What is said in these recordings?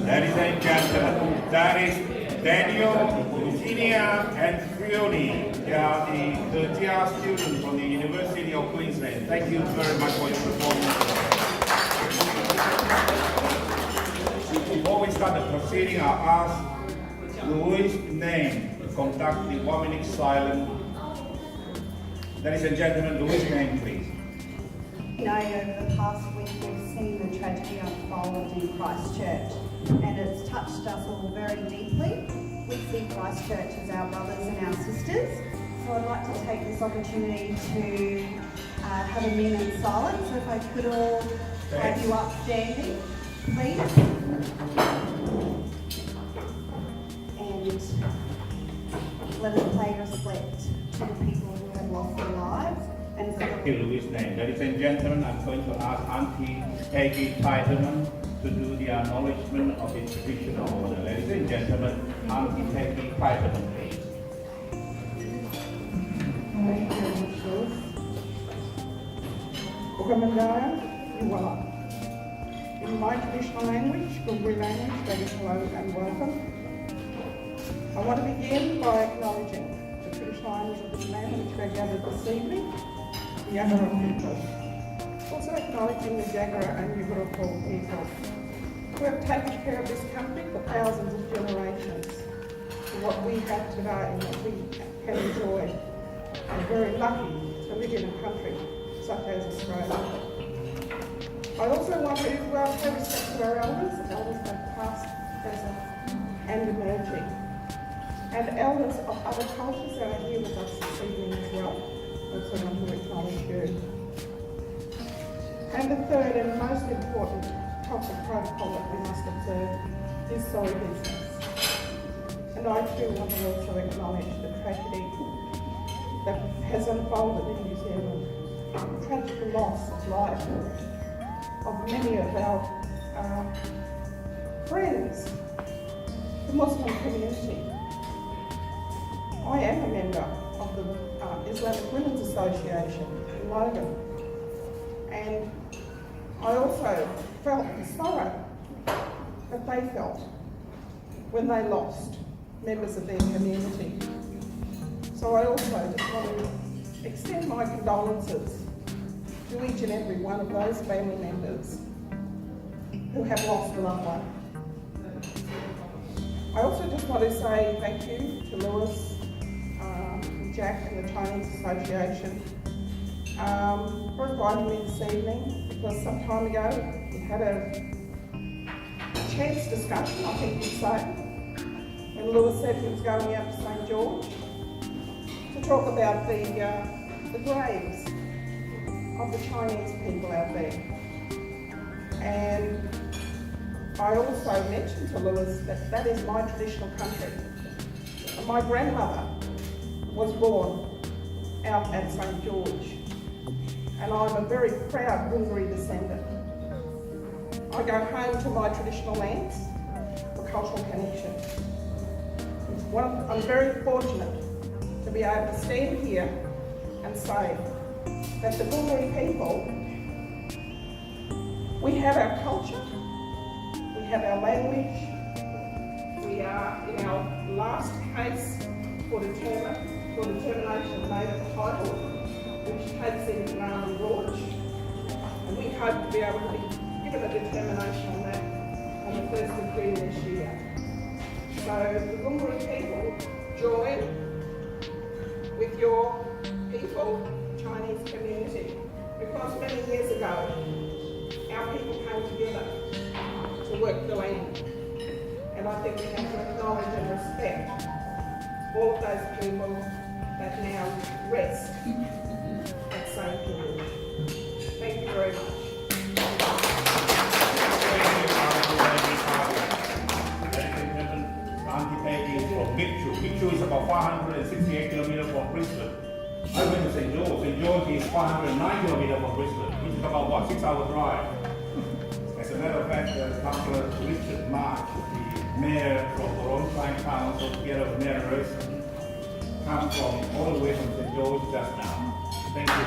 Ladies and gentlemen, that is Daniel, Eugenia, and Fiona. They are the third-year students from the University of Queensland. Thank you very much for your performance. Before we start the proceeding, I'll ask Louis' name to conduct the 1-minute silence. Ladies and gentlemen, Louis' name, please. Over the past week, we've seen the tragedy unfold in Christchurch, and it's touched us all very deeply. We see Christchurch as our brothers and our sisters, so I'd like to take this opportunity to have a minute of silence. So if I could all have you up standing, please. And let us pay respect to the people who have lost their lives. Thank you, Louis' name. Ladies and gentlemen, I'm going to ask Auntie Peggy Tideman to do the acknowledgement of the traditional order. Ladies and gentlemen, Auntie Peggy Tideman, please. Thank you very much, Louis. Bukamandara, Iwala. In my traditional language, Gungri language, that is hello and welcome. I want to begin by acknowledging the traditional owners of this land in which we are gathered this evening, the Yagara people. Also acknowledging the Yagara and Yugara people who have taken care of this country for thousands of generations to what we have today and what we can enjoy. I'm very lucky to live in a country such as Australia. I also want to pay respect to our elders both past, present and emerging, and elders of other cultures that are here with us this evening as well. Also want to acknowledge you. And the third and most important health protocol that we must observe is soil business. And I too want to also acknowledge the tragedy that has unfolded in New Zealand. The tragic loss of life of many of our friends, the Muslim community. I am a member of the Islamic Women's Association in Logan, and I also felt the sorrow that they felt when they lost members of their community. So I also just want to extend my condolences to each and every one of those family members who have lost a loved one. I also just want to say thank you to Lewis, Jack and the Chinese Association for inviting me this evening, because some time ago we had a chance discussion, I think you'd say, when Lewis said he was going out to St George to talk about the graves of the Chinese people out there. And I also mentioned to Lewis that that is my traditional country. And my grandmother was born out at St George, and I'm a very proud Wurundjeri descendant. I go home to my traditional lands for cultural connection. I'm very fortunate to be able to stand here and say that the Booklet people, we have our culture, we have our language, we are in our last case for determination of native title, which takes in Narrabri Gorge, and we hope to be able to be given a determination on that on the 1st of June this year. So the Booklet people join with your people, Chinese community, because many years ago our people came together to work the land, and I think we have to acknowledge and respect all of those people that now rest at St. George. Thank you very much. Auntie Peggy is from Mitchell. Mitchell is about 568 kilometers from Brisbane. I went to St. George. St. George is 509 kilometers from Brisbane, which is about what, 6-hour drive. As a matter of fact, Councillor Richard March, the mayor from Boronshine Council, together with Mayor Rose, come from all the way from St. George just now. Thank you.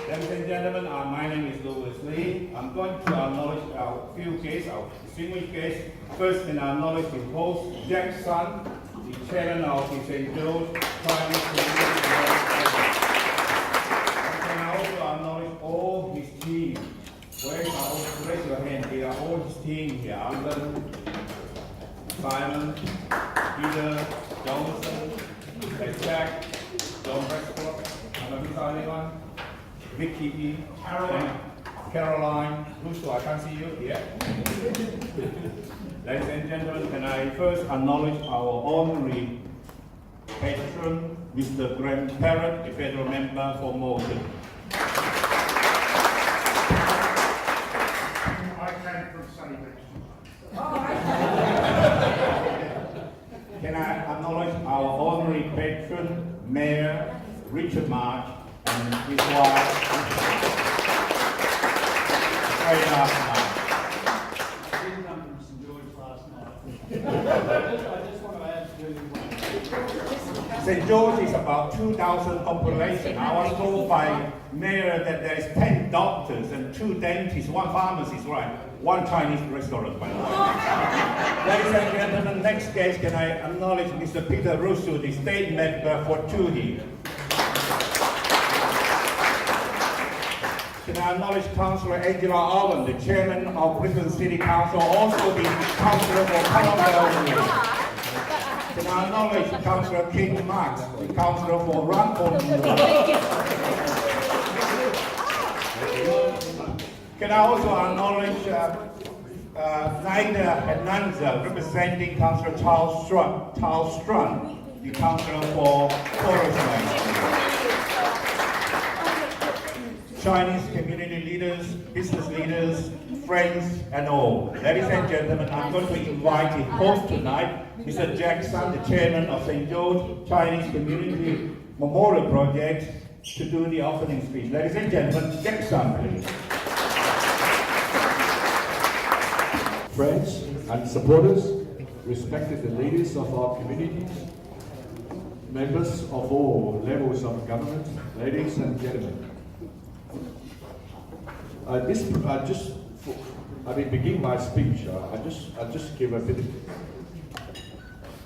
Ladies and gentlemen, my name is Louis Lee. I'm going to acknowledge our few guests, our distinguished guests. First, can I acknowledge the host, Jack Sun, the chairman of the St. George Chinese Community. Can I also acknowledge all his team? Raise your hand. They are all his team here. Alan, Simon, Peter, Johnson, Jack, John Prescott, anyone? Vicky, Caroline, Russo, I can't see you here. Ladies and gentlemen, can I first acknowledge our honorary patron, Mr. Graham Parrott, the federal member for Moulton. I came from Sunny Beach. Can I acknowledge our honorary patron, Mayor Richard March, and his wife, I didn't come from St. George last night. I just want to add to St. George is about 2,000 population. I was told by Mayor that there is 10 doctors and 2 dentists, 1 pharmacist, right? 1 Chinese restaurant, by the way. Ladies and gentlemen, next guest, can I acknowledge Mr. Peter Russo, the state member for Tudi. Can I acknowledge Councillor Angela Owen, the chairman of Brisbane City Council, also the councillor for Commonwealth. Can I acknowledge Councillor King Marks, the councillor for Runcorn. Can I also acknowledge Naida Hernanza, representing Councillor Charles Strun, the councillor for Forest. Chinese community leaders, business leaders, friends, and all. Ladies and gentlemen, I'm going to invite the host tonight, Mr. Jack Sun, the chairman of St. George Chinese Community Memorial Project, to do the opening speech. Ladies and gentlemen, Jack Sun, please. Friends and supporters, respected leaders of our communities, members of all levels of government, ladies and gentlemen. Begin my speech. I just give a bit of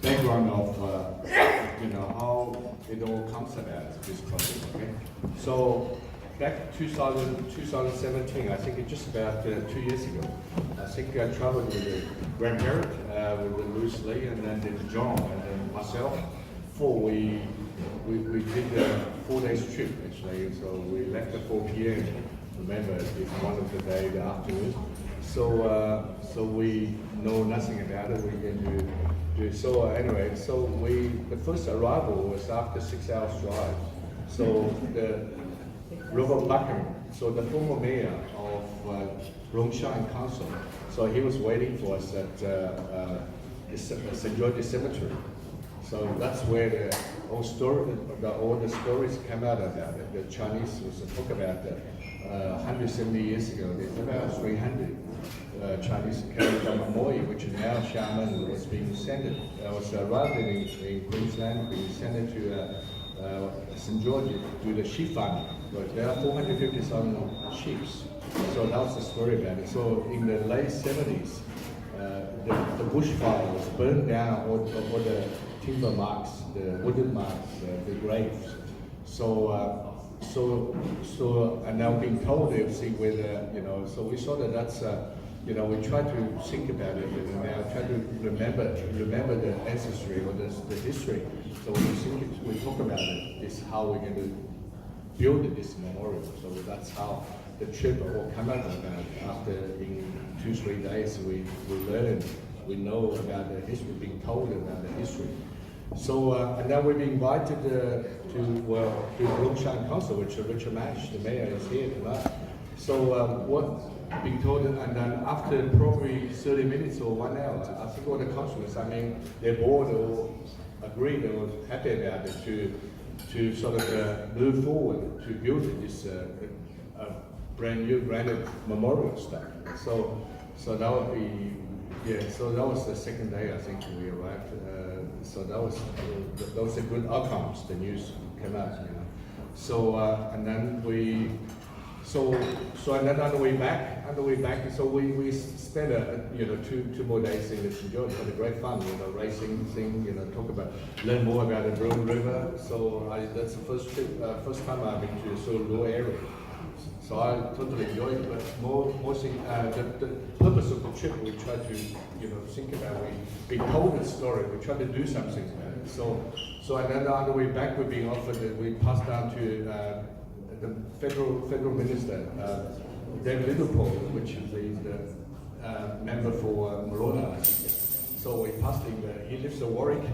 background of how it all comes about this project. Okay, so back 2017, I think it's just about 2 years ago. I think I traveled with the grandparent, with Louis Lee, and then John, and then myself. We did a 4 days trip actually. So we left at 4 p.m. Remember, it's one of the day, the afternoon. So we know nothing about it. We get to do so anyway. So the first arrival was after 6 hours drive. So the Robert Buckham, so the former mayor of Longshan Council, so he was waiting for us at St. George's Cemetery. So that's where the all the stories come out about it. The Chinese was talk about that 170 years ago. There's about 300 Chinese carried from Amoy, which is now Xiamen, was being sent. Was arrived in Queensland, being sent to St. George to do the sheep farming. But there are 450,000 sheep. So that was the story about it. So in the late 70s, the bushfire was burned down all the timber marks, the wooden marks, the graves. And now being told they'll see whether, so we saw that that's, we try to think about it, and now try to remember the ancestry or the history. So we talk about it, is how we're going to build this memorial. So that's how the trip will come out about. After in 2-3 days, we learn, we know about the history, being told about the history. So and now we've been invited to Longshan Council, which Richard Mash, the mayor, is here tonight. So what being told, and then after probably 30 minutes or 1 hour, I think all the councillors, their board all agreed, they were happy about it to sort of move forward to build this brand new granite memorial stuff. So that would be, so that was the second day I think we arrived. So that was a good outcomes, the news came out, So and then and then on the way back, so we spent two more days in the St. George, had a great fun, racing thing, learn more about the Broome River. So that's the first time I've been to the Sulu area. So I totally enjoyed it, but more thing, the purpose of the trip, we try to, think about, we told the story, we try to do something about it. So and then on the way back, we're being offered, we passed down to the federal minister, David Littlepool, which is the member for Morona. So we passed him, he lives in Warwick.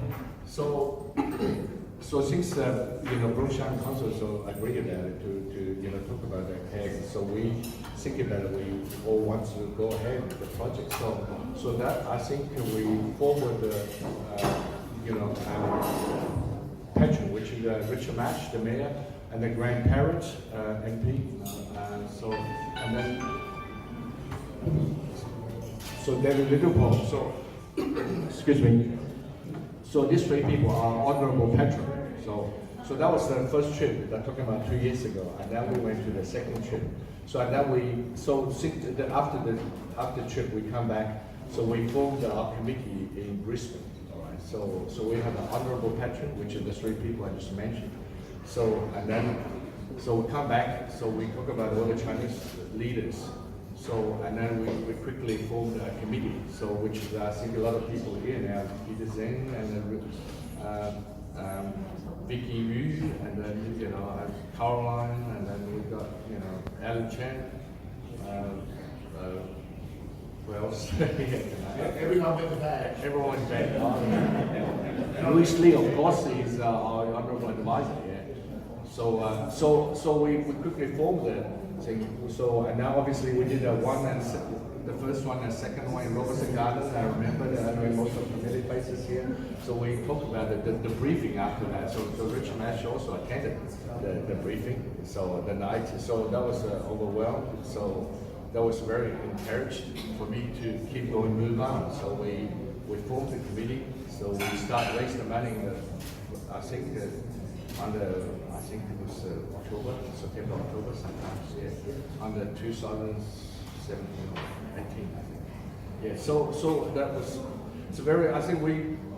So since Longshan Council so agreed about it to talk about the peg, so we think about it, we all want to go ahead with the project. So that I think we forward the patron, which is Richard Mash, the mayor, and the grandparents, MP. So David Littlepool. So excuse me. So these 3 people are honorable patron. So that was the first trip that talking about 2 years ago, and then we went to the second trip. So and then after the trip we come back. So we formed our committee in Brisbane. All right. So we have an honorable patron, which are the 3 people I just mentioned. So we come back. So we talk about all the Chinese leaders. So and then we quickly formed a committee. So which is I think a lot of people here now, Peter Zeng and Vicky Yu, and then Caroline, and then we've got Alan Chen. Who else? Everyone went to bed. Everyone's back. Louis Lee, of course, is our honorable advisor. Yeah. So we quickly formed the thing. So and now obviously we did the first one and second one in Robertson Gardens. I remember most of the familiar places here. So we talked about the briefing after that. So Richard Mash also attended the briefing. So the night. So that was overwhelmed. So that was very encouraged for me to keep going, move on. So we formed the committee. So we start raising the money. I think it was September, October sometimes. Yeah, on the 2017 or 18, I think. Yeah. So that was. It's very. I think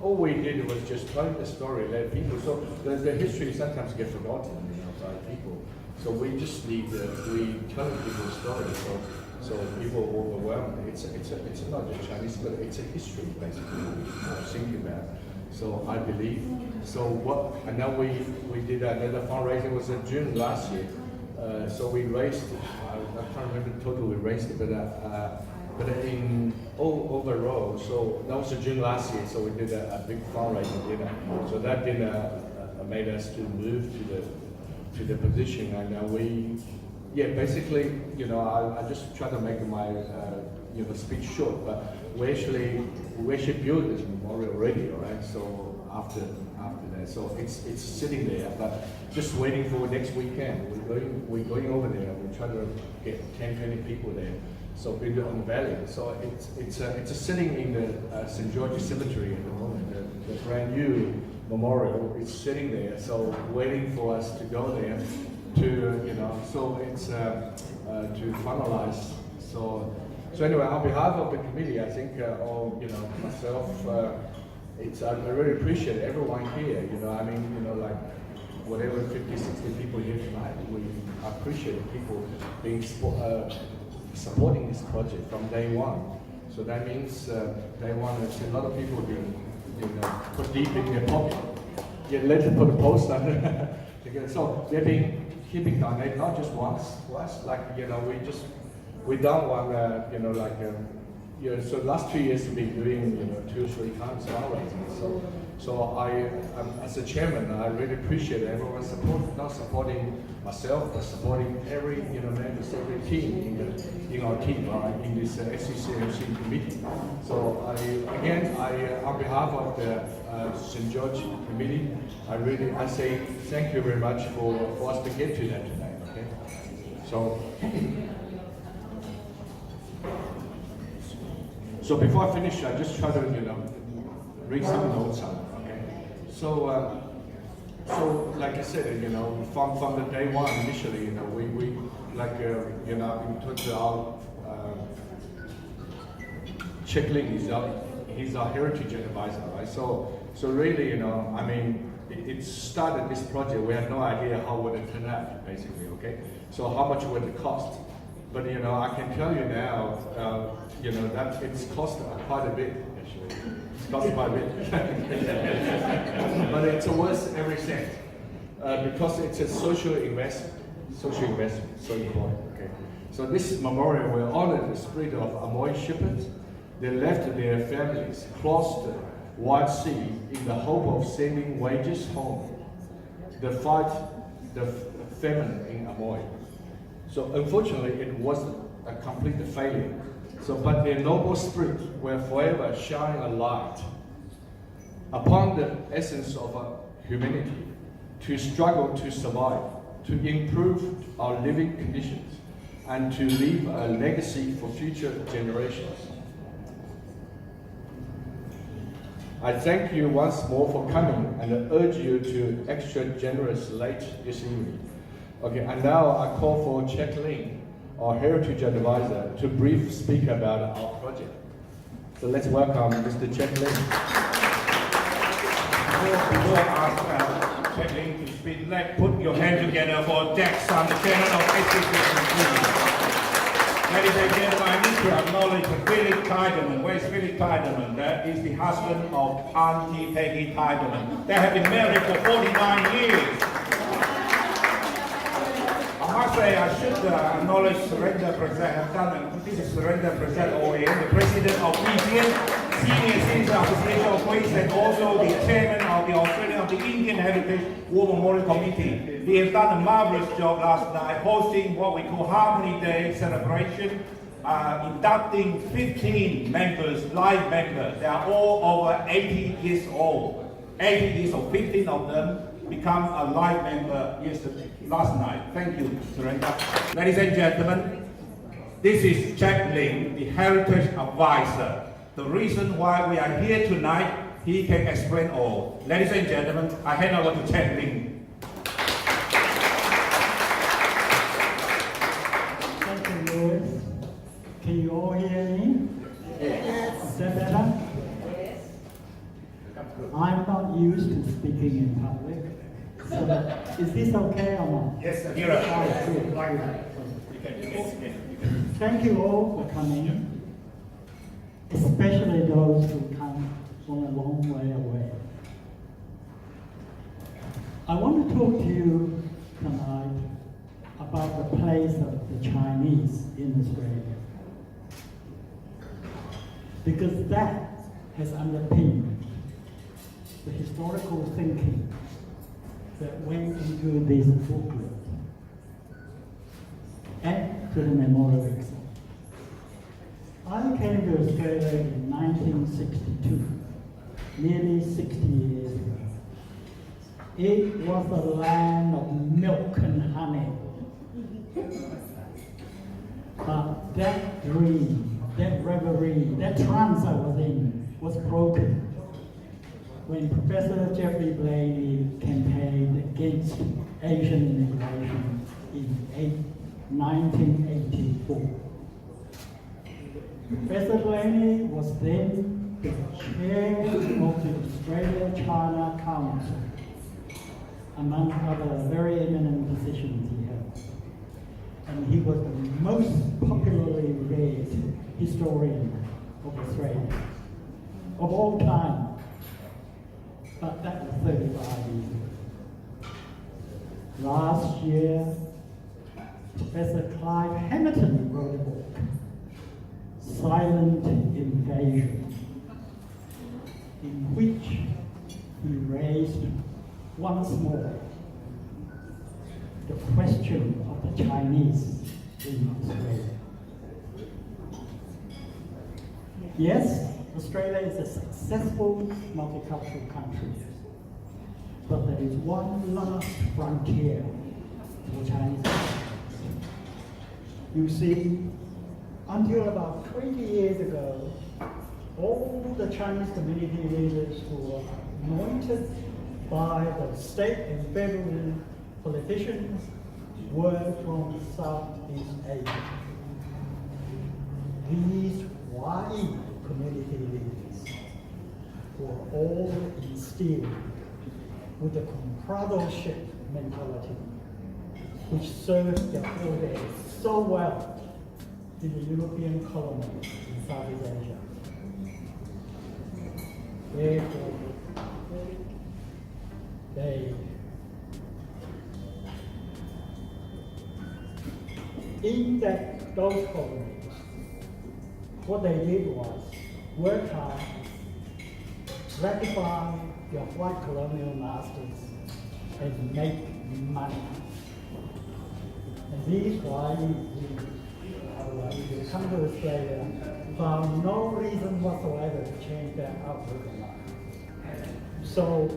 all we did was just tell the story, let people. So the history sometimes gets forgotten, by people. So we just need we tell people stories. So people are overwhelmed. It's not just Chinese, but it's a history basically. Thinking about. So I believe. So and now we did another fundraising. Was in June last year. So we raised. I can't remember the total we raised, but in overall. So that was in June last year. So we did a big fundraising dinner. So that dinner made us to move to the position, and basically, I just try to make my speech short, but we actually built this memorial already, all right? So after that. So it's sitting there, but just waiting for next weekend. We're going over there. We're trying to get 10-20 people there. So build it on the valley. So it's sitting in the St. George's Cemetery at the moment. The brand new memorial is sitting there. So waiting for us to go there to So it's to finalize. So anyway, on behalf of the committee, I think myself. I really appreciate everyone here. I mean, like whatever 50, 60 people here tonight. We appreciate people being supporting this project from day one. So that means day one, there's a lot of people being put deep in their pocket. Get later put a post on it. So they've been keeping donate not just once, like we done one so last 2 years we've been doing 2 or 3 times fundraising. So I as a chairman, I really appreciate everyone's support, not supporting myself, but supporting every members, every team in our team, in this SCCMC committee. So I on behalf of the St. George committee, I say thank you very much for us to get to that tonight. Okay, So before I finish, I just try to read some notes out. Okay, so like I said, from the day one initially, we like in terms of our Check Ling, he's our heritage advisor, right? So really, I mean, it started this project. We had no idea how would it turn out, basically. Okay, so how much would it cost? But I can tell you now, that it's cost quite a bit. Actually, it's cost quite a bit. But it's worth every cent because it's a social investment. Social investment, so important. Okay. So this memorial will honor the spirit of Amoy shepherds. They left their families, crossed the wide sea in the hope of sending wages home. They fight the famine in Amoy. So unfortunately, it was a complete failure. So, but their noble spirit will forever shine a light upon the essence of humanity, to struggle to survive, to improve our living conditions, and to leave a legacy for future generations. I thank you once more for coming and urge you to extra generous late this evening. Okay, and now I call for Check Ling, our heritage advisor, to brief speak about our project. So let's welcome Mr. Check Ling. Before I ask Check Ling to speak, let's put your hands together for Jackson, the chairman of SCCMC. Ladies and gentlemen, I need to acknowledge Philip Tiedemann. Where's Philip Tiedemann? That is the husband of Auntie Peggy Tiedemann. They have been married for 49 years. I must say, I should acknowledge Surrender Prasad. This is Surrender Prasad OAM, the president of Indian Senior Citizens Association of Queens, and also the chairman of the Australian of the Indian Heritage War Memorial Committee. He has done a marvelous job last night, hosting what we call Harmony Day celebration, inducting 15 members, live members. They are all over 80 years old. 80 years old, 15 of them become a live member last night. Thank you, Surrender. Ladies and gentlemen, this is Check Ling, the Heritage Advisor. The reason why we are here tonight, he can explain all. Ladies and gentlemen, I hand over to Check Ling. Thank you, Louis. Can you all hear me? Yes. Is that better? Yes. I'm not used to speaking in public. So, is this okay or not? Yes, sir. Thank you all for coming, especially those who come from a long way away. I want to talk to you tonight about the place of the Chinese in Australia, because that has underpinned the historical thinking that went into this booklet and to the memorial itself. I came to Australia in 1962, nearly 60 years ago. It was a land of milk and honey. But that dream, that reverie, that trance I was in was broken when Professor Jeffrey Blaney campaigned against Asian immigration in 1984. Professor Blaney was then the chair of the Australia-China Council, among other very eminent positions he held. And he was the most popularly read historian of Australia of all time. But that was 35 years ago. Last year, Professor Clive Hamilton wrote a book, Silent Invasion, in which he raised once more the question of the Chinese in Australia. Yes, Australia is a successful multicultural country, but there is one last frontier for Chinese. You see, until about 20 years ago, all the Chinese community leaders who were anointed by the state and federal politicians were from Southeast Asia. These Wai community leaders were all instilled with the comradeship mentality, which served their forebears so well in the European colonies in Southeast Asia. Therefore, those colonies, what they did was work hard, ratify their white colonial masters, and make money. And these white who come to Australia found no reason whatsoever to change their outlook on life. So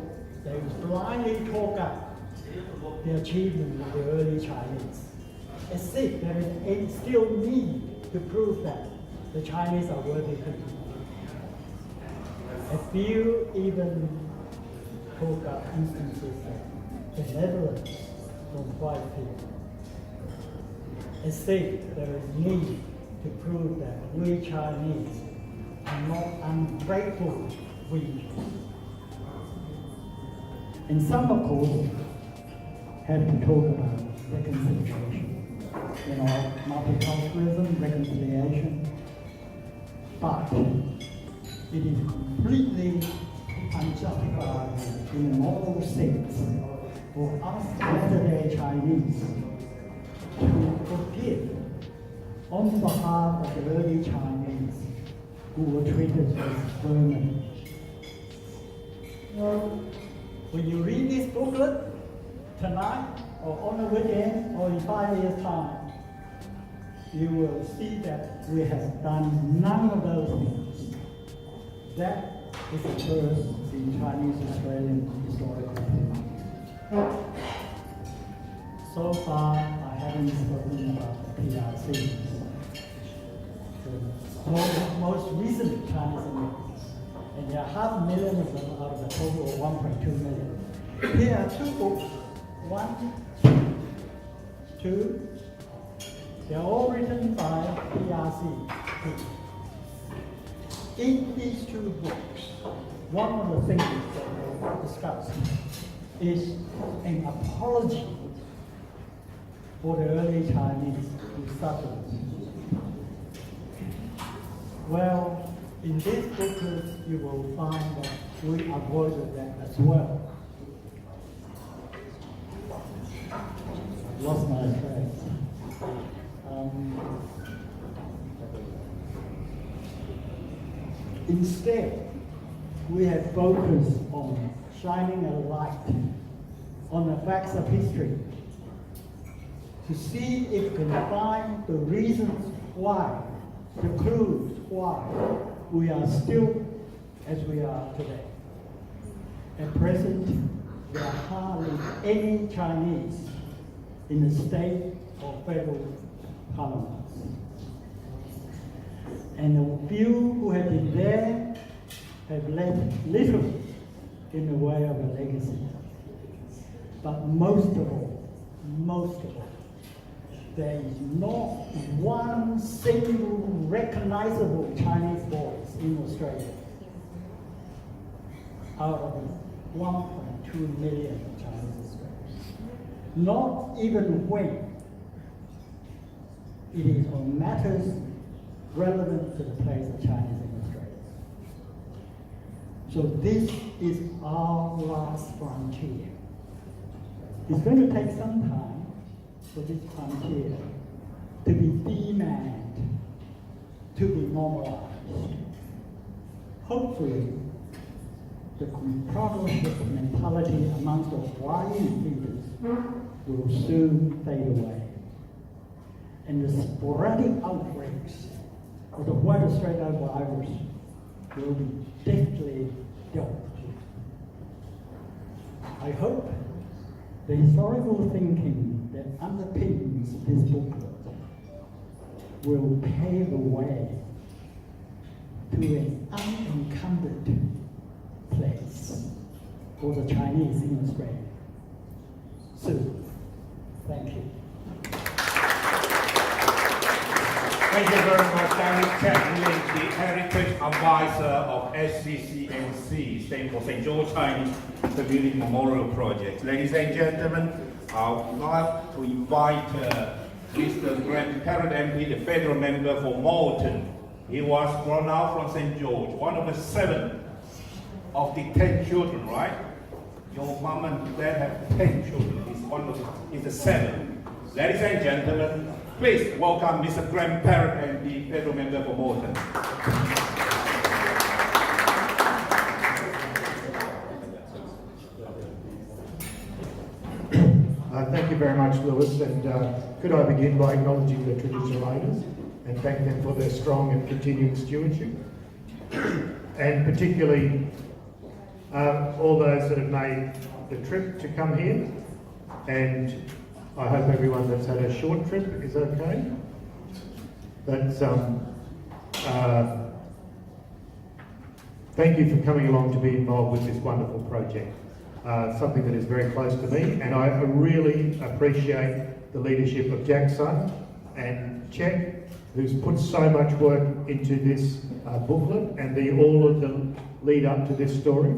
they blindly talk up the achievement of the early Chinese, as if there is a still need to prove that the Chinese are worthy people. A few even talk up instances of benevolence from white people, as if there is need to prove that we Chinese are not ungrateful regions. And some, of course, have to talk about reconciliation. You know, multiculturalism, reconciliation. But it is completely unjustified in a moral sense for us latter-day Chinese to forgive on behalf of the early Chinese who were treated as vermin. When you read this booklet tonight, or on the weekend, or in 5 years' time, you will see that we have done none of those things. That is a first in Chinese-Australian historical history. So far, I haven't spoken about the PRCs, the most recent Chinese immigrants. And there are 500,000 of them out of the total of 1.2 million. Here are two books. 1, 2. They are all written by PRC. In these two books, one of the things that we'll discuss is an apology for the early Chinese who suffered. Well, in this booklet, you will find that we avoided that as well. Lost my trace. Instead, we have focused on shining a light on the facts of history to see if we can find the reasons why, the clues why we are still as we are today. At present, there are hardly any Chinese in the state or federal parliaments. And the few who have been there have left little in the way of a legacy. But most of all, there is not one single recognizable Chinese voice in Australia out of the 1.2 million Chinese Australians. Not even when it is on matters relevant to the place of Chinese in Australia. So this is our last frontier. It's going to take some time for this frontier to be demanned, to be normalized. Hopefully, the commemorative mentality amongst the Hawaiian leaders will soon fade away. And the sporadic outbreaks of the white Australia virus will be deftly dealt with. I hope the historical thinking that underpins this booklet will pave the way to an unencumbered place for the Chinese in Australia. So, thank you. Thank you very much, David Chapman, the Heritage Advisor of SCCNC, St. for St. George Chinese Community Memorial Project. Ladies and gentlemen, I would like to invite Mr. Grandparent MP, the federal member for Moreton. He was grown out from St. George, one of the 7 of the 10 children, right? Your mom and dad have 10 children. He's the 7th. Ladies and gentlemen, please welcome Mr. Grandparent and the federal member for Moreton. Thank you very much, Lewis, and could I begin by acknowledging the traditional owners and thank them for their strong and continuing stewardship, and particularly all those that have made the trip to come here, and I hope everyone that's had a short trip is okay. But thank you for coming along to be involved with this wonderful project. Something that is very close to me, and I really appreciate the leadership of Jack's son and Chet, who's put so much work into this booklet and all of the lead up to this story,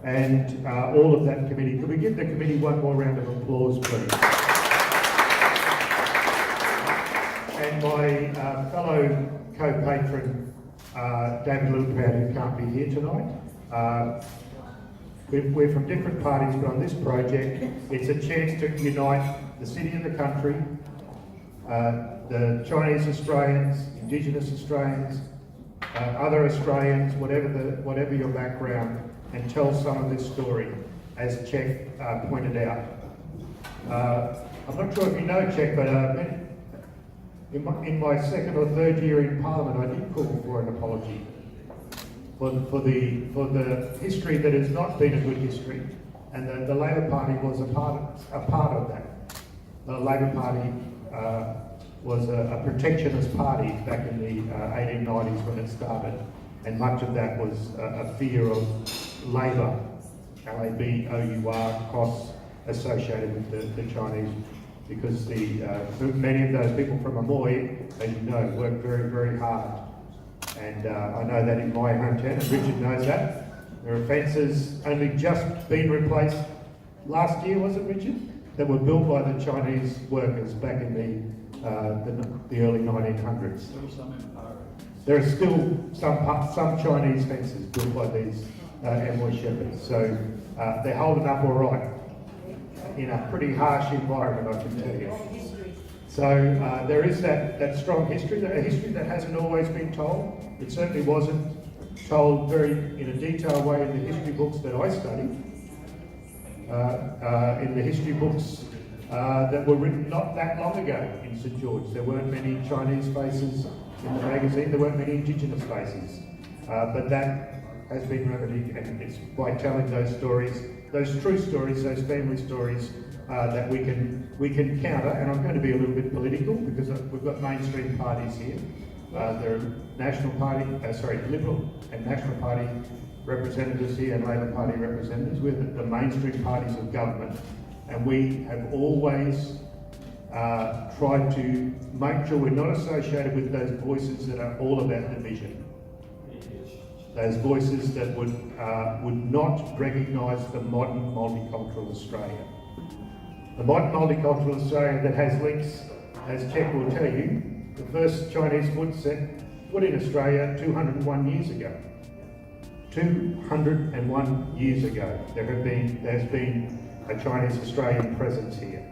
and all of that committee. Could we give the committee one more round of applause, please? And my fellow co-patron, David Littleproud, who can't be here tonight. We're from different parties, but on this project, it's a chance to unite the city and the country, the Chinese Australians, Indigenous Australians, other Australians, whatever your background, and tell some of this story, as Czech pointed out. I'm not sure if you know Czech, but in my 2nd or 3rd year in Parliament, I did call for an apology for the history that has not been a good history, and the Labor Party was a part of that. The Labor Party was a protectionist party back in the 1890s when it started, and much of that was a fear of labour, L-A-B-O-U-R, costs associated with the Chinese, because many of those people from Amoy, as you know, worked very, very hard. And I know that in my hometown, and Richard knows that. There are fences only just been replaced last year, was it, Richard? That were built by the Chinese workers back in the early 1900s. There are still some Chinese fences built by these Amoy shepherds, so they're holding up all right in a pretty harsh environment, I can tell you. So there is that strong history, a history that hasn't always been told. It certainly wasn't told in a detailed way in the history books that I studied. In the history books that were written not that long ago in St. George. There weren't many Chinese faces in the magazine, there weren't many Indigenous faces. But that has been remedied, and it's by telling those stories, those true stories, those family stories, that we can counter. And I'm going to be a little bit political because we've got mainstream parties here. There are National Party, Liberal and National Party representatives here and Labor Party representatives. We're the mainstream parties of government, and we have always tried to make sure we're not associated with those voices that are all about division. Those voices that would not recognise the modern multicultural Australia. The modern multicultural Australia that has links, as Keck will tell you, the first Chinese foot set foot in Australia 201 years ago. 201 years ago, there's been a Chinese Australian presence here.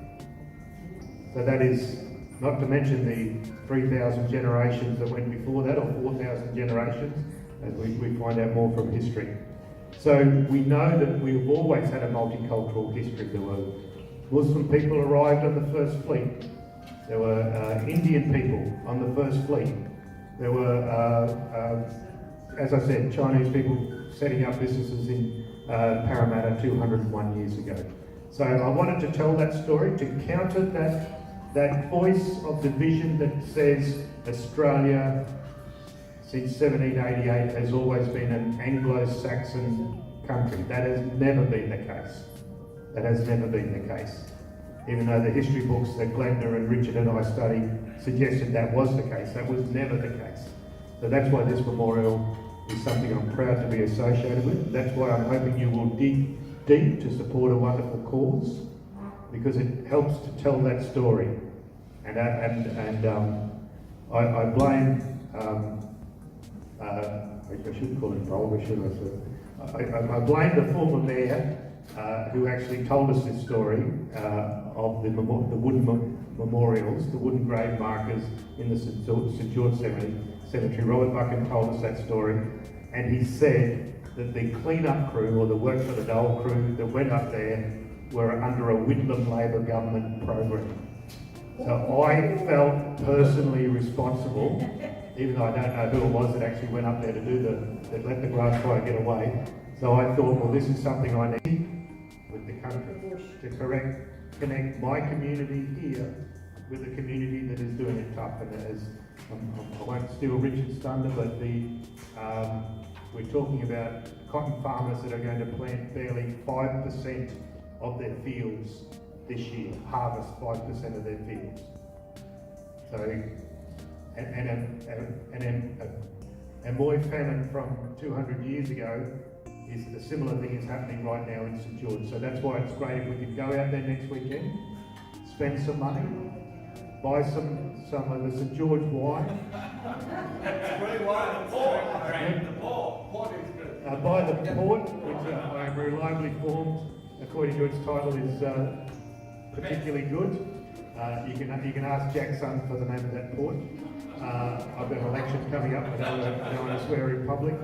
So that is not to mention the 3,000 generations that went before that, or 4,000 generations, as we find out more from history. So we know that we've always had a multicultural history. There were Muslim people arrived on the first fleet. There were Indian people on the first fleet. There were, as I said, Chinese people setting up businesses in Parramatta 201 years ago. So I wanted to tell that story to counter that voice of division that says Australia since 1788 has always been an Anglo-Saxon country. That has never been the case. That has never been the case. Even though the history books that Glenda and Richard and I studied suggested that was the case, that was never the case. So that's why this memorial is something I'm proud to be associated with. That's why I'm hoping you will dig deep to support a wonderful cause, because it helps to tell that story. And I blame, I shouldn't call it Bulger, should I? I blame the former mayor who actually told us this story of the wooden memorials, the wooden grave markers in the St George Cemetery. Robert Buchan told us that story, and he said that the clean-up crew, or the work for the Dole crew that went up there, were under a Whitlam Labor government program. So I felt personally responsible, even though I don't know who it was that actually went up there to do that let the grass fire get away. So I thought, well, this is something I need with the country to connect my community here with the community that is doing it tough. And as I won't steal Richard's thunder, but we're talking about cotton farmers that are going to plant barely 5% of their fields this year, harvest 5% of their fields. So, a Moy famine from 200 years ago is a similar thing is happening right now in St George. So that's why it's great if we can go out there next weekend, spend some money, buy some of the St George wine. Buy the port, which I am reliably informed, according to its title, is particularly good. You can ask Jack's son for the name of that port. I've got an election coming up, I don't want to swear in public.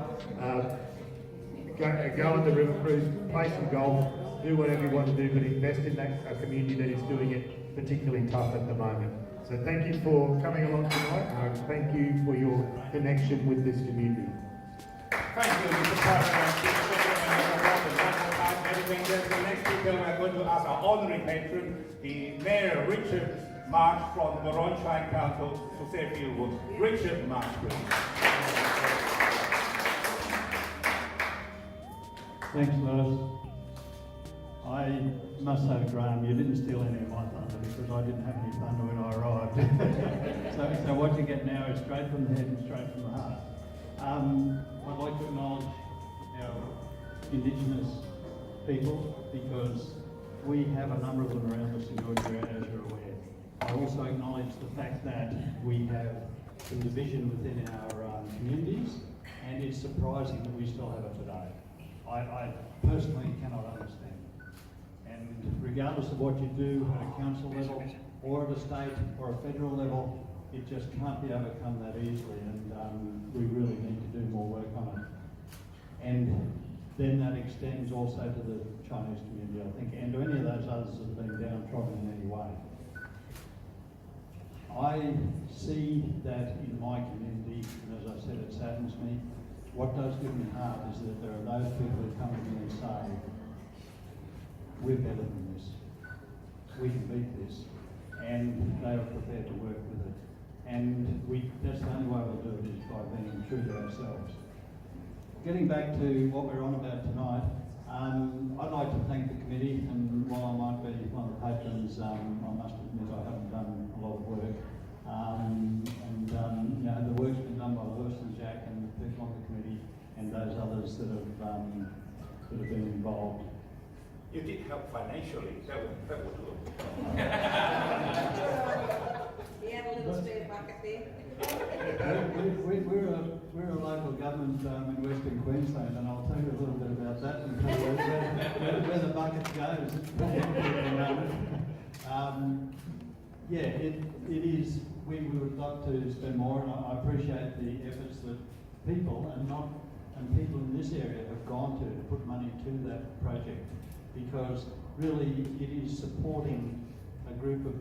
Go on the river cruise, play some golf, do whatever you want to do, but invest in a community that is doing it particularly tough at the moment. So thank you for coming along tonight. Thank you for your connection with this community. Thank you, Mr. President. The next speaker, we are going to ask our honorary patron, the Mayor Richard Marsh from the Moronshine Council, to say a few words. Richard Marsh, please. Thanks, Lewis. I must say, Graham, you didn't steal any of my thunder because I didn't have any thunder when I arrived. so what you get now is straight from the head and straight from the heart. I'd like to acknowledge our Indigenous people because we have a number of them around the St George area, as you're aware. I also acknowledge the fact that we have some division within our communities, and it's surprising that we still have it today. I personally cannot understand. And regardless of what you do at a council level, or at a state or a federal level, it just can't be overcome that easily, and we really need to do more work on it. And then that extends also to the Chinese community, I think, and to any of those others that have been downtrodden in any way. I see that in my community, and as I said, it saddens me, what does give me heart is that there are those people who come to me and say, we're better than this, we can beat this, and they are prepared to work with it. And that's the only way we'll do it, is by being true to ourselves. Getting back to what we're on about tonight, I'd like to thank the committee, and while I might be one of the patrons, I must admit I haven't done a lot of work. You know, the work's been done by Lewis and Jack and the people on the committee and those others that have been involved. You did help financially, that would do. You had a little spare bucket there. We're a local government in Western Queensland, and I'll tell you a little bit about that and tell you where the bucket goes. It's pretty empty at the moment. Yeah, it is. We would love to spend more, and I appreciate the efforts that people and people in this area have gone to put money to that project, because really it is supporting a group of,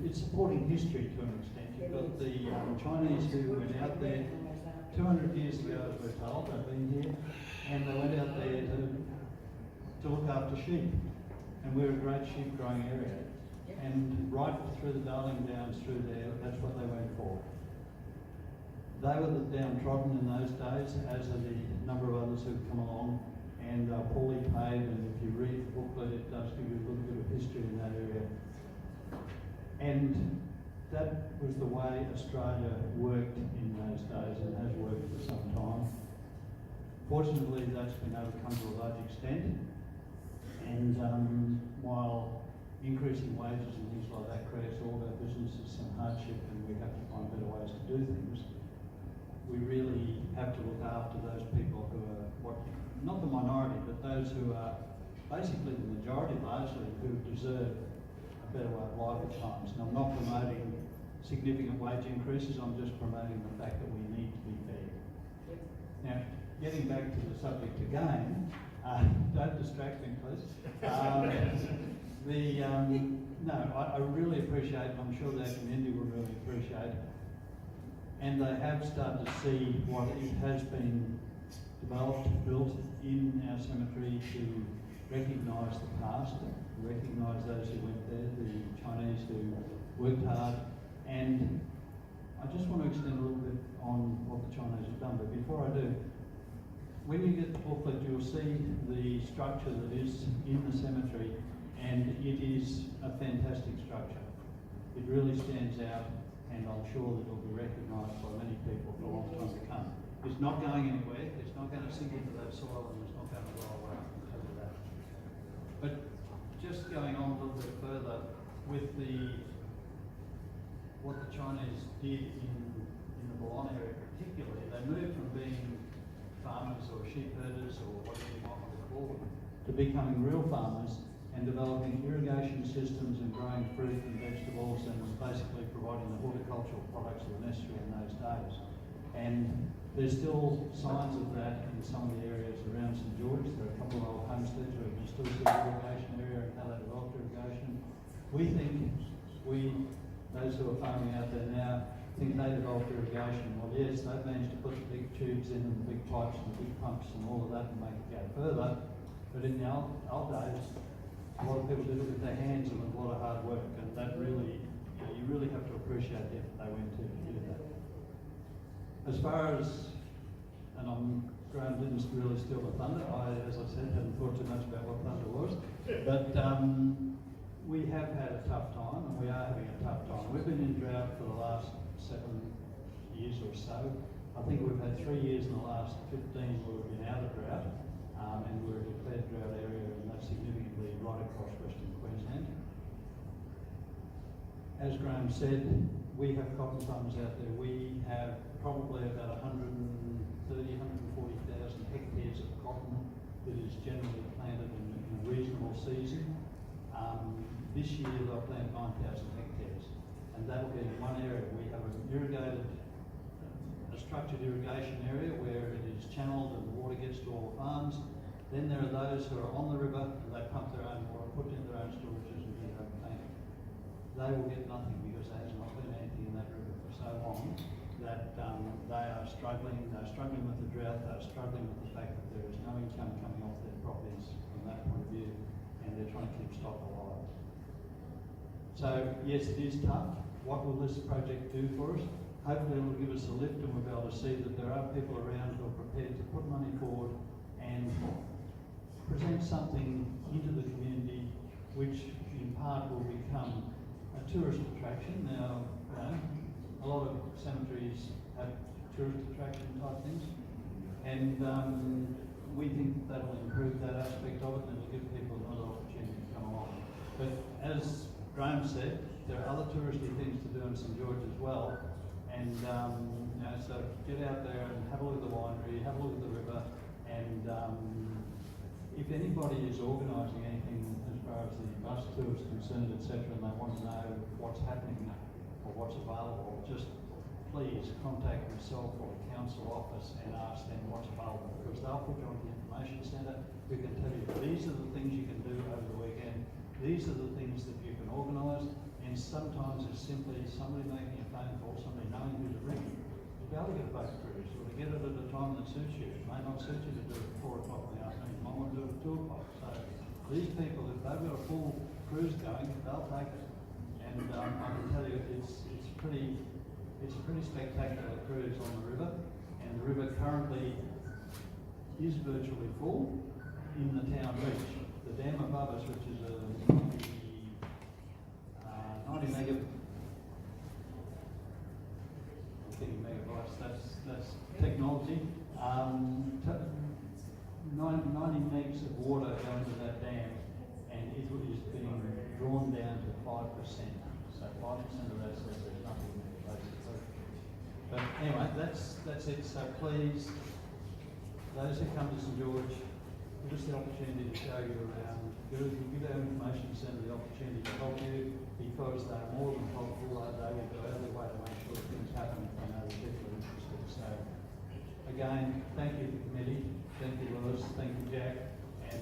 it's supporting history to an extent. You've got the Chinese who went out there 200 years ago, as we're told, they've been here, and they went out there to look after sheep. And we're a great sheep growing area. And right through the Darling Downs through there, that's what they went for. They were the downtrodden in those days, as are the number of others who've come along, and are poorly paid. And if you read the booklet, it does give you a little bit of history in that area. And that was the way Australia worked in those days, and has worked for some time. Fortunately, that's been overcome to a large extent. And while increasing wages and things like that creates all of our businesses some hardship, and we have to find better ways to do things, we really have to look after those people who are not the minority, but those who are basically the majority largely, who deserve a better way of life at times. And I'm not promoting significant wage increases, I'm just promoting the fact that we need to be fair. Now, getting back to the subject again, don't distract me, please. I really appreciate, and I'm sure the community will really appreciate, and they have started to see what it has been developed, built in our cemetery to recognise the past, recognise those who went there, the Chinese who worked hard. And I just want to extend a little bit on what the Chinese have done, but before I do, when you get the booklet, you'll see the structure that is in the cemetery, and it is a fantastic structure. It really stands out, and I'm sure that it will be recognised by many people for a long time to come. It's not going anywhere, it's not going to sink into that soil, and it's not going to roll away because of that. But just going on a little bit further, with what the Chinese did in the Bolon area particularly, they moved from being farmers or sheep herders or whatever you might want to call them, to becoming real farmers and developing irrigation systems and growing fruit and vegetables, and basically providing the horticultural products that were necessary in those days. And there's still signs of that in some of the areas around St George. There are a couple of old homesteads where you can still see the irrigation area and how they developed irrigation. We think, those who are farming out there now, think they developed irrigation. Well, yes, they've managed to put the big tubes in and the big pipes and the big pumps and all of that and make it go further. But in the old days, a lot of people did it with their hands and with a lot of hard work, and that really, you really have to appreciate the effort they went to do that. As far as, and Graham didn't really steal the thunder, as I said, hadn't thought too much about what thunder was, but we have had a tough time, and we are having a tough time. We've been in drought for the last 7 years or so. I think we've had 3 years in the last 15 where we've been out of drought, and we're a declared drought area, and that's significantly right across Western Queensland. As Graham said, we have cotton farms out there. We have probably about 130,000, 140,000 hectares of cotton that is generally planted in a reasonable season. This year they'll plant 9,000 hectares, and that'll be in one area. We have a structured irrigation area where it is channeled and the water gets to all the farms. Then there are those who are on the river and they pump their own water, put in their own storages and do their own planting. They will get nothing because there has not been anything in that river for so long that they are struggling. They're struggling with the drought. They're struggling with the fact that there is no income coming off their properties from that point of view, and they're trying to keep stock alive. So yes, it is tough. What will this project do for us? Hopefully it will give us a lift, and we'll be able to see that there are people around who are prepared to put money forward and present something into the community which in part will become a tourist attraction. Now, a lot of cemeteries have tourist attraction type things, and we think that will improve that aspect of it, and it'll give people another opportunity to come along. But as Graham said, there are other touristy things to do in St George as well, and so get out there and have a look at the winery, have a look at the river, and if anybody is organising anything as far as the bus tour is concerned, etc., and they want to know what's happening or what's available, just please contact myself or the council office and ask them what's available, because they'll put you on the information centre who can tell you these are the things you can do over the weekend, these are the things that you can organise, and sometimes it's simply somebody making a phone call, somebody knowing who to ring. You'll be able to get a boat cruise, or to get it at a time that suits you. It may not suit you to do it at 4 o'clock in the afternoon, you might want to do it at 2 o'clock. So these people, if they've got a full cruise going, they'll take it. And I can tell you, it's a pretty spectacular cruise on the river, and the river currently is virtually full in the town reach. The dam above us, which is a 90 megabytes, that's technology. 90 megs of water go into that dam, and it is being drawn down to 5%. So 5% of that says there's nothing there, basically. But anyway, that's it. So please, those who come to St George, give us the opportunity to show you around. Give our information centre the opportunity to help you, because they're more than helpful. They will go out of their way to make sure things happen if they know the people are interested. So again, thank you to the committee, thank you Lewis, thank you Jack, and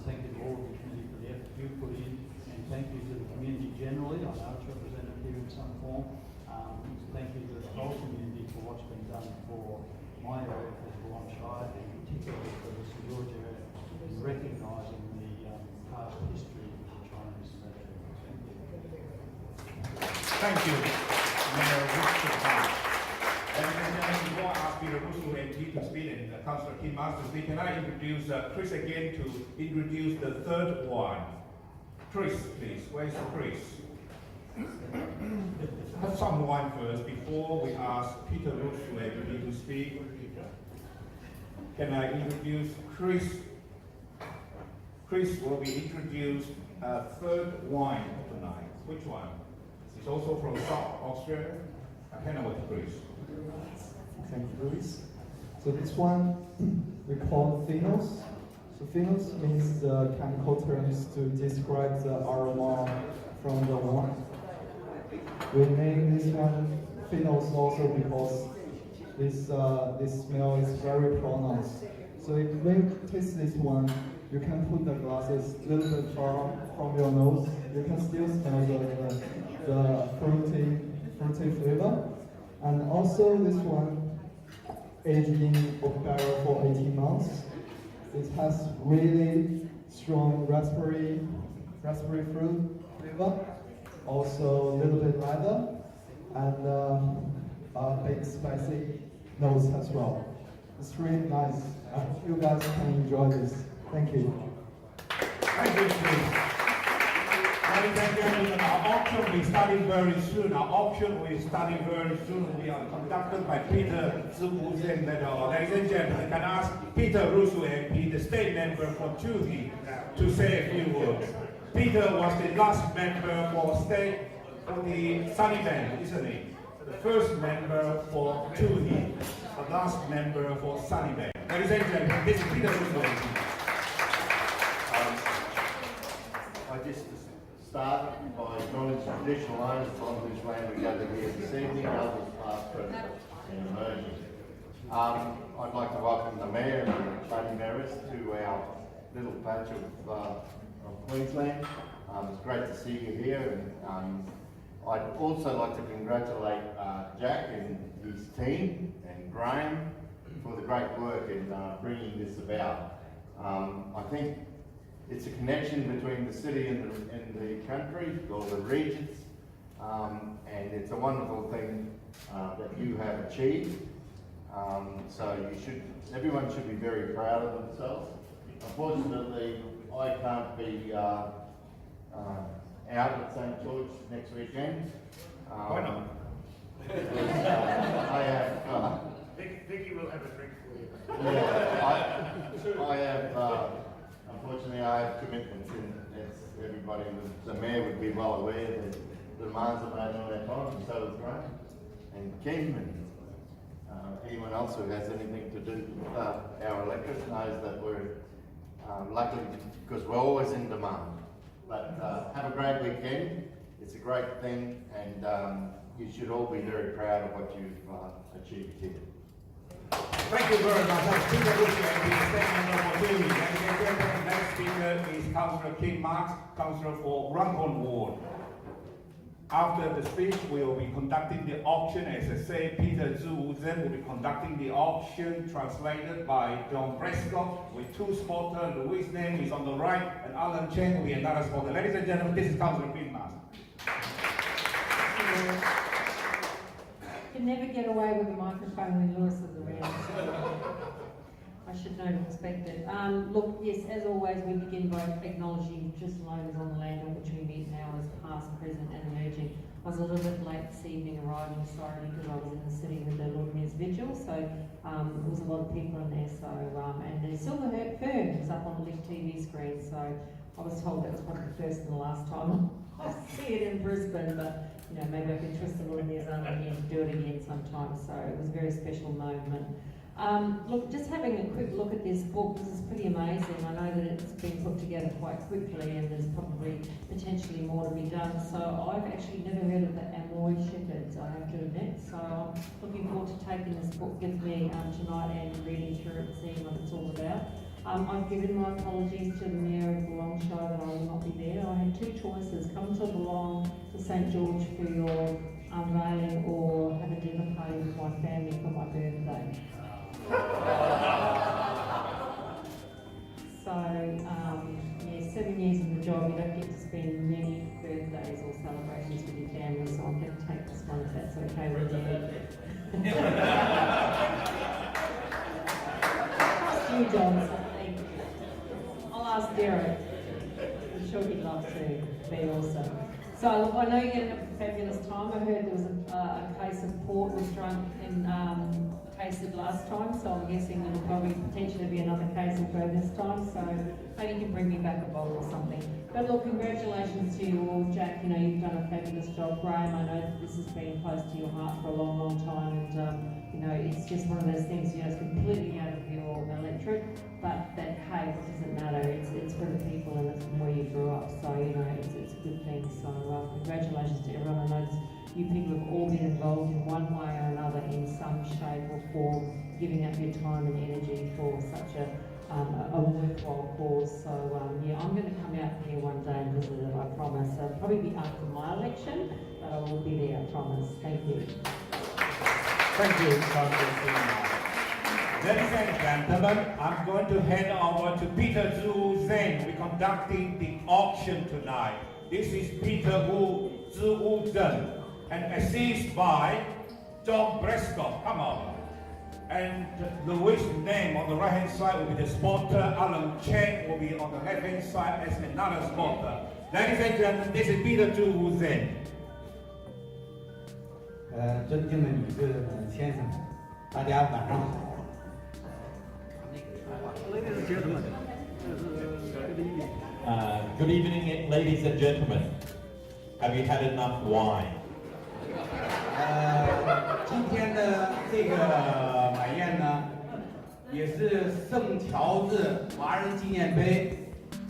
thank you to all of the committee for the effort you put in, and thank you to the community generally. I know it's represented here in some form. Thank you to the whole community for what's been done for my area, for Geelong Shire, and particularly for the St George area, in recognising the past history of the Chinese cemetery. Thank you. Thank you, Mayor Richard Park. And before I ask Peter Russo and Pete to speak, and Councillor Kim Masters to speak, can I introduce Chris again to introduce the third one? Chris, please. Where's Chris? Have some wine first before we ask Peter Russo and Pete to speak. Can I introduce Chris? Chris will be introduced third wine tonight. Which one? He's also from South Australia. I hand over to Chris. Thank you, Luis. So this one we call phenos. So phenos means the chemical terms to describe the aroma from the wine. We name this one phenos also because this smell is very pronounced. So if you taste this one, you can put the glasses a little bit far from your nose. You can still smell the fruity flavor. And also this one aged in oak barrel for 18 months. It has really strong raspberry fruit flavor, also a little bit leather, and a big spicy nose as well. It's really nice. I hope you guys can enjoy this. Thank you. Thank you, Chris. Ladies and gentlemen, our auction will be starting very soon. Our auction will be starting very soon. We are conducted by Peter Ziwu Zeng. Ladies and gentlemen, can I ask Peter Russo MP, the state member for Tuhi, to say a few words. Peter was the last member for the Sunny Band, isn't he? The first member for Tuhi, the last member for Sunny Band. Ladies and gentlemen, this is Peter Russo MP. I just start by acknowledging traditional owners on whose land we gather here this evening, elders past, present, and emerging. I'd like to welcome the Mayor and Tony Maris to our little patch of Queensland. It's great to see you here, and I'd also like to congratulate Jack and his team and Graham for the great work in bringing this about. I think it's a connection between the city and the country, or the regions, and it's a wonderful thing that you have achieved. So everyone should be very proud of themselves. Unfortunately, I can't be out at St. George next weekend. Why not? I have. Vicky will have a drink for you. Yeah, I have. Unfortunately, I have commitments, and as everybody, the mayor would be well aware that the demands are made on our time, and so is Graham and Kim and anyone else who has anything to do with our electorate knows that we're lucky because we're always in demand. But have a great weekend. It's a great thing, and you should all be very proud of what you've achieved here. Thank you very much. That's Peter Lucia, the statement number 2. Ladies and gentlemen, next speaker is Councillor Kim Marks, Councillor for Runcorn Ward. After the speech, we will be conducting the auction. As I say, Peter Zhu Zhen will be conducting the auction, translated by John Prescott, with 2 spotters. Louis' name is on the right, and Alan Chen will be another spotter. Ladies and gentlemen, this is Councillor Kim Marks. You can never get away with a microphone when Lewis is around. I should know to expect it. Look, yes, as always, we begin by acknowledging traditional owners on the land on which we meet now as past, present and emerging. I was a little bit late this evening arriving, sorry, because I was in the city with the Lord Mayor's Vigil, so there was a lot of people in there, so, and the Silver Fern was up on the big TV screen, so I was told that was probably the first and the last time I see it in Brisbane, but you know, maybe I can twist the Lord Mayor's arm again to do it again sometime, so it was a very special moment. Look, just having a quick look at this book, this is pretty amazing. I know that it's been put together quite quickly and there's probably potentially more to be done. So I've actually never heard of the Amoy Shepherds, I have to admit. So I'm looking forward to taking this book with me tonight and reading through it and seeing what it's all about. I've given my apologies to the Mayor of Geelong show that I will not be there. I had 2 choices, come to Geelong to St George for your unveiling or have a dinner party with my family for my birthday. So, yeah, 7 years in the job, you don't get to spend many birthdays or celebrations with your family, so I'm going to take this one if that's okay with you. Trust you, John, so thank you. I'll ask Derek. I'm sure he'd love to be also. So, look, I know you're going to have a fabulous time. I heard there was a case of port was drunk and tasted last time, so I'm guessing there'll probably potentially be another case of go this time, so maybe you can bring me back a bottle or something. But look, congratulations to you all. Jack, you know, you've done a fabulous job. Graham, I know that this has been close to your heart for a long, long time, and you know, it's just one of those things, you know, it's completely out of your electorate, but that, hey, it doesn't matter, it's for the people and it's from where you grew up, so, you know, it's a good thing. So congratulations to everyone. I know you people have all been involved in one way or another in some shape or form, giving up your time and energy for such a worthwhile cause. So yeah, I'm going to come out here one day and visit it, I promise. It'll probably be after my election, but I will be there, I promise. Thank you. Thank you, Councillor. Ladies and gentlemen, I'm going to hand over to Peter Zhu Zhen. We're conducting the auction tonight. This is Peter Zhu Zhen, and assisted by John Prescott. Come on. And Louis' name on the right hand side will be the spotter. Alan Chen will be on the left hand side as another spotter. Ladies and gentlemen, this is Peter Zhu Zhen. 尊敬的女士们、先生们，大家晚上好。Good evening, ladies and gentlemen. Have you had enough wine? 今天的这个晚宴呢，也是圣乔治华人纪念碑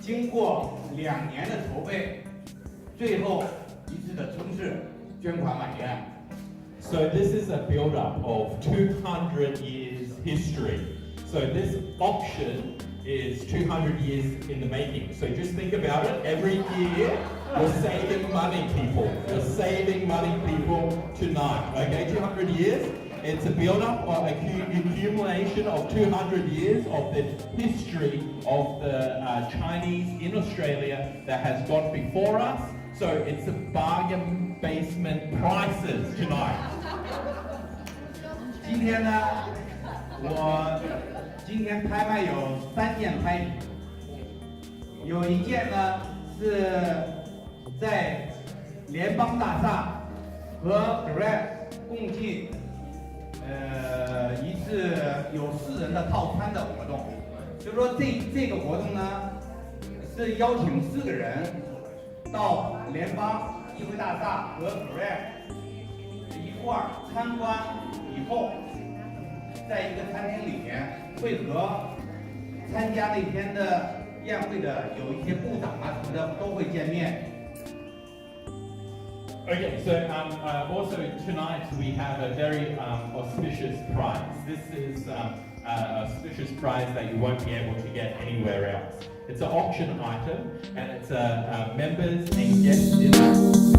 经过2年的筹备，最后一次的正式捐款晚宴。 So this is a build-up of 200 years history. So this auction is 200 years in the making. So just think about it. Every year, you're saving money, people. You're saving money, people, tonight. Okay, 200 years. It's a build-up or accumulation of 200 years of the history of the Chinese in Australia that has gone before us. So it's a bargain basement prices tonight. 今天呢，我今天拍卖有3件拍品，有一件呢是在联邦大厦和 Grab 共进一次有4人的套餐的活动，就说这个活动呢是邀请4个人到联邦议会大厦和 Grab 一块儿参观以后，在一个餐厅里面会和参加那天的宴会的有一些部长啊什么的都会见面。 Okay, so also tonight we have a very auspicious prize. This is a auspicious prize that you won't be able to get anywhere else. It's an auction item, and it's a members and guest dinner.